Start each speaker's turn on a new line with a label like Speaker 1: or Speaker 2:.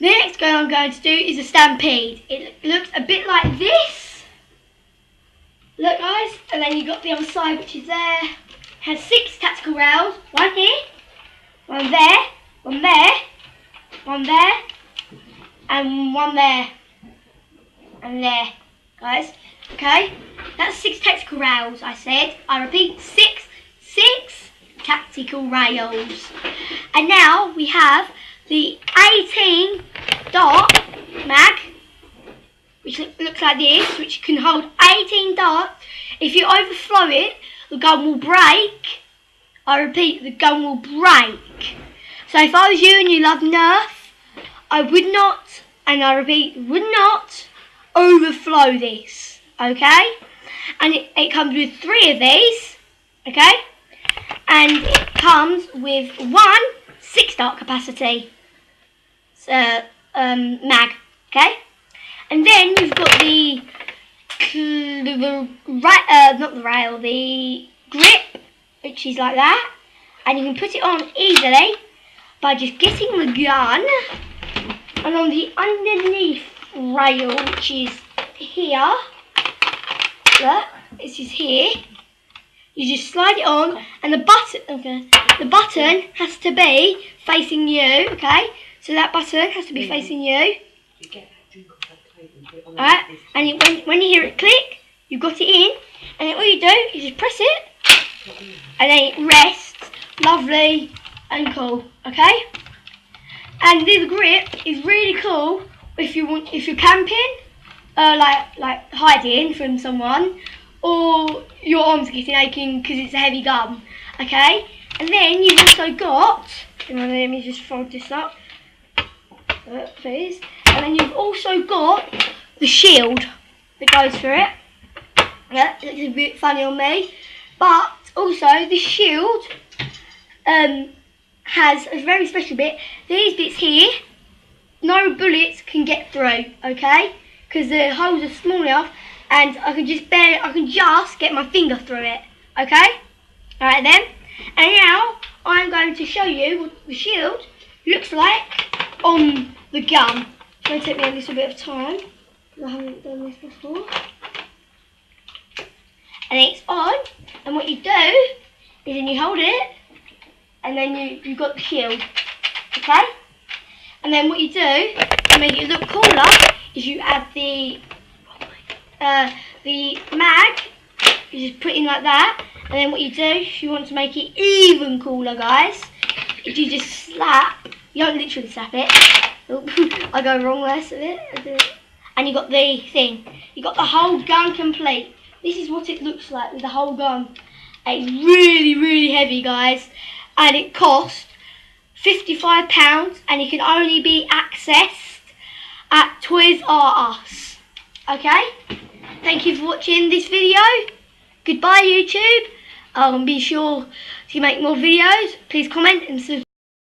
Speaker 1: The next gun I'm going to do is a Stampede. It looks a bit like this. Look guys, and then you've got the other side which is there. It has 6 tactical rails. One here, one there, one there, one there, and one there. And there, guys. Okay, that's 6 tactical rails, I said. I repeat, 6 tactical rails. And now we have the 18 dart mag, which looks like this, which can hold 18 darts. If you overflow it, the gun will break. I repeat, the gun will break. So if I was you and you love Nerf, I would not, and I repeat, would not overflow this, okay? And it comes with 3 of these, okay? And it comes with 1 6-dart capacity mag, okay? And then you've got the grip, which is like that, and you can put it on easily by just getting the gun, and on the underneath rail, which is here, look, this is here, you just slide it on, and the button has to be facing you, okay? So that button has to be facing you. Alright, and when you hear it click, you've got it in, and then all you do is just press it, and then it rests, lovely and cool, okay? And this grip is really cool if you're camping, like hiding from someone, or your arms are getting aching because it's a heavy gun, okay? And then you've also got, let me just fold this up, please. And then you've also got the shield that goes for it. Yeah, it looks a bit funny on me, but also the shield has a very special bit. These bits here, no bullets can get through, okay? Because the holes are small enough, and I can just get my finger through it, okay? Alright then, and now I'm going to show you what the shield looks like on the gun. It's going to take me a little bit of time, because I haven't done this before. And it's on, and what you do is then you hold it, and then you've got the shield, okay? And then what you do to make it look cooler is you add the mag, you just put it in like that, and then what you do, if you want to make it even cooler, guys, is you just slap, you don't literally slap it, I go wrong there, so and you got the thing, you got the whole gun complete. This is what it looks like with the whole gun. It's really, really heavy, guys, and it costs £55, and it can only be accessed at Toys R Us. Okay? Thank you for watching this video. Goodbye, YouTube. Be sure to make more videos. Please comment and subscribe.